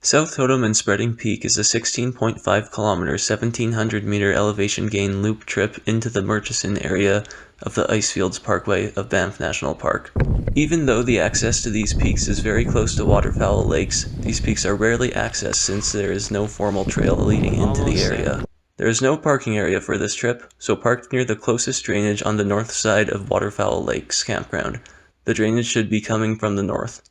South Totem and Spreading Peak is a 16.5 kilometer, 1700 meter elevation gain loop trip into the Murchison area of the Icefields Parkway of Banff National Park. Even though the access to these peaks is very close to waterfowl lakes, these peaks are rarely accessed since there is no formal trail leading into the area. There is no parking area for this trip, so park near the closest drainage on the north side of Waterfowl Lake's campground. The drainage should be coming from the north.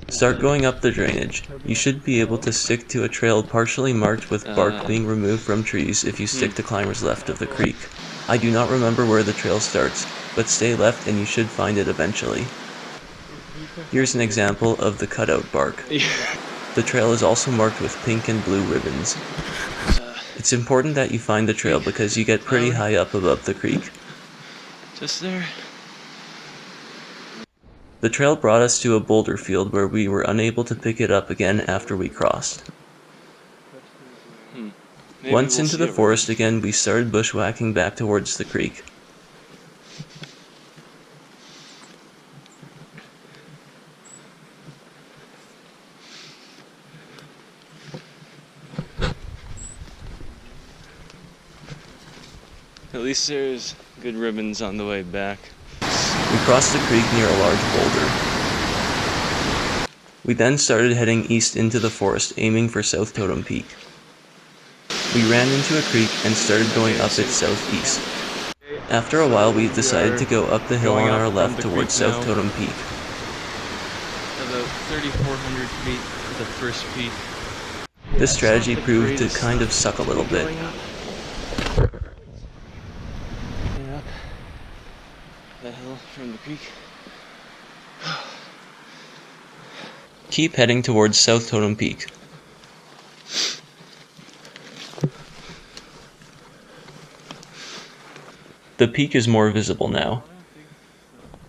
Start going up the drainage. You should be able to stick to a trail partially marked with bark being removed from trees if you stick to climbers left of the creek. I do not remember where the trail starts, but stay left and you should find it eventually. Here's an example of the cutout bark. The trail is also marked with pink and blue ribbons. It's important that you find the trail because you get pretty high up above the creek. Just there. The trail brought us to a boulder field where we were unable to pick it up again after we crossed. Once into the forest again, we started bushwhacking back towards the creek. At least there's good ribbons on the way back. We crossed the creek near a large boulder. We then started heading east into the forest, aiming for South Totem Peak. We ran into a creek and started going up its southeast. After a while, we decided to go up the hill on our left towards South Totem Peak. About 3,400 feet to the first peak. This strategy proved to kind of suck a little bit. The hill from the creek. Keep heading towards South Totem Peak. The peak is more visible now.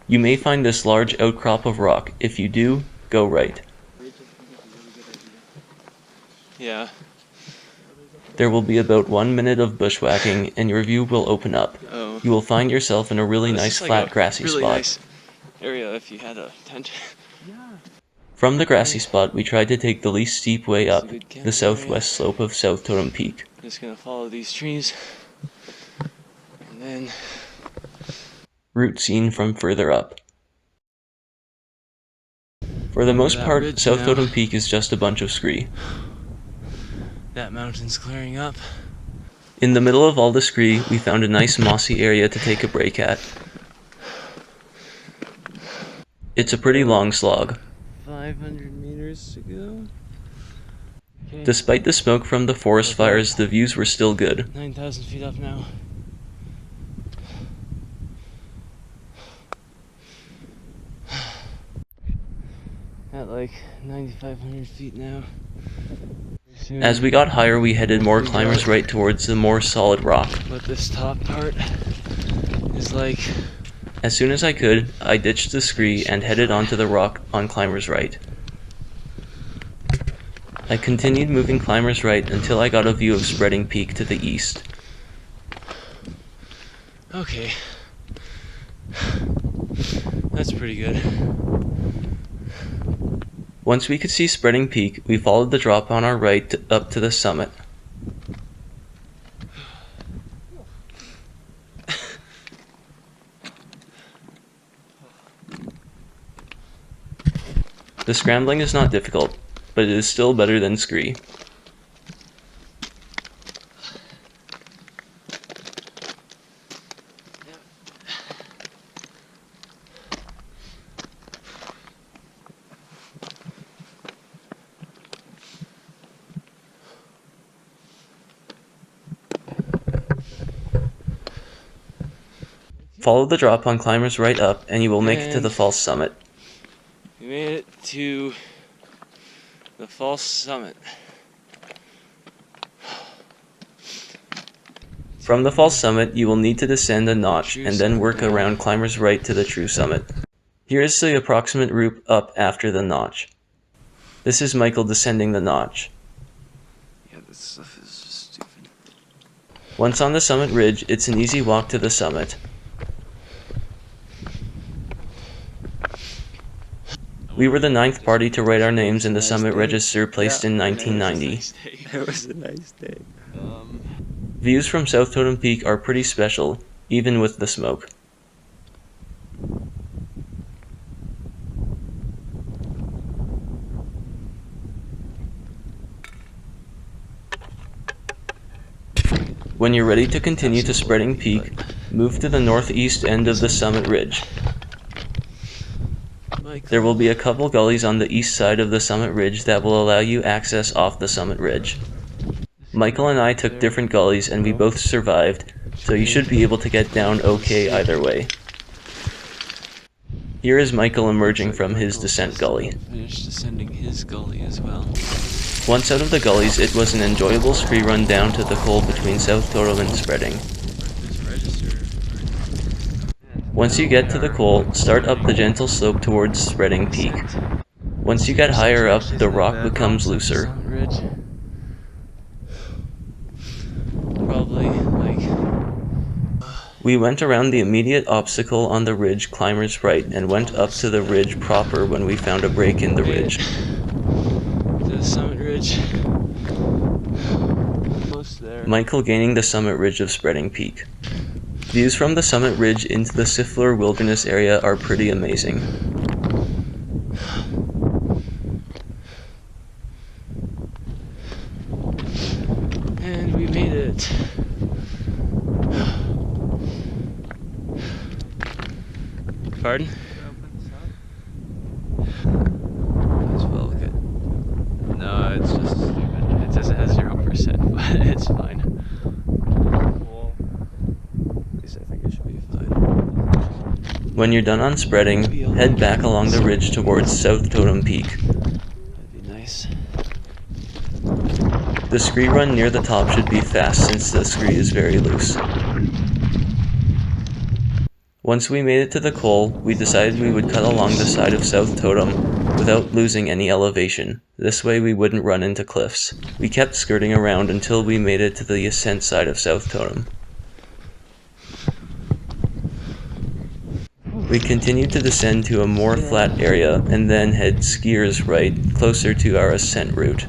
You may find this large outcrop of rock. If you do, go right. Yeah. There will be about 1 minute of bushwhacking and your view will open up. Oh. You will find yourself in a really nice flat grassy really spot. Nice area if you had a tent. From the grassy spot, we tried to take the least steep way up the southwest slope of South Totem Peak. Just gonna follow these trees, and then Route seen from further up. For the most part, South Totem Peak is just a bunch of scree. That mountain's clearing up. In the middle of all the scree, we found a nice mossy area to take a break at. It's a pretty long slog. 500 meters to go. Okay. Despite the smoke from the forest fires, the views were still good. 9,000 feet up now. At like 9,500 feet now. As we got higher, we headed more climbers right towards the more solid rock. But this top part is like... As soon as I could, I ditched the scree and headed onto the rock on climbers right. I continued moving climbers right until I got a view of Spreading Peak to the east. Okay. That's pretty good. Once we could see Spreading Peak, we followed the drop on our right up to the summit. The scrambling is not difficult, but it is still better than scree. Follow the drop on climbers right up and you will make it to the false summit. We made it to the false summit. From the false summit, you will need to descend a notch and then work around climbers right to the true summit. Here is the approximate route up after the notch. This is Michael descending the notch. Yeah, this stuff is just stupid. Once on the summit ridge, it's an easy walk to the summit. We were the 9th party to write our names in the summit register placed in 1990. It was a nice day. Views from South Totem Peak are pretty special, even with the smoke. When you're ready to continue to Spreading Peak, move to the northeast end of the summit ridge. There will be a couple gullies on the east side of the summit ridge that will allow you access off the summit ridge. Michael and I took different gullies and we both survived, so you should be able to get down okay either way. Here is Michael emerging from his descent gully. Finished descending his gully as well. Once out of the gullies, it was an enjoyable scree run down to the col between South Totem and Spreading. Once you get to the col, start up the gentle slope towards Spreading Peak. Once you get higher up, the rock becomes looser. Probably We went around the immediate obstacle on the ridge Climbers Right and went up to the ridge proper when we found a break in the ridge. the summit ridge. Close there. Michael gaining the summit ridge of Spreading Peak. Views from the summit ridge into the Sifler Wilderness area are pretty amazing. And we made it. Pardon? That's well good. No, it's just stupid. It says it has 0%, but it's fine. At least I think it should be fine. When you're done on Spreading, head back along the ridge towards South Totem Peak. That'd be nice. The scree run near the top should be fast since the scree is very loose. Once we made it to the col, we decided we would cut along the side of South Totem without losing any elevation. This way we wouldn't run into cliffs. We kept skirting around until we made it to the ascent side of South Totem. We continued to descend to a more flat area and then head skiers right, closer to our ascent route.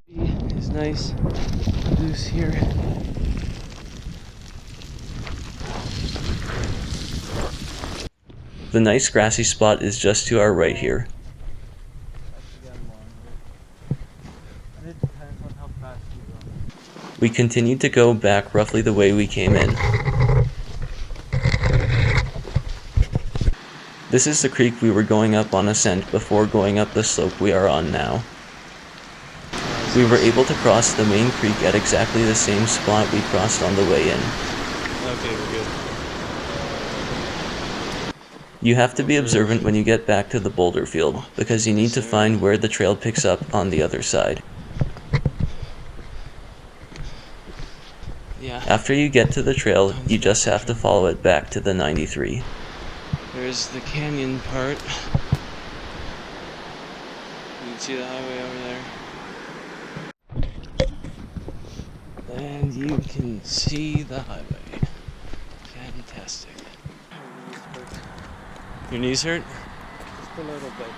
It's nice, loose here. The nice grassy spot is just to our right here. We continued to go back roughly the way we came in. This is the creek we were going up on ascent before going up the slope we are on now. We were able to cross the main creek at exactly the same spot we crossed on the way in. Okay, we're good. You have to be observant when you get back to the boulder field, because you need to find where the trail picks up on the other side. Yeah. After you get to the trail, you just have to follow it back to the 93. There's the canyon part. You can see the highway over there. And you can see the highway. Fantastic. Your knees hurt? Just a little bit.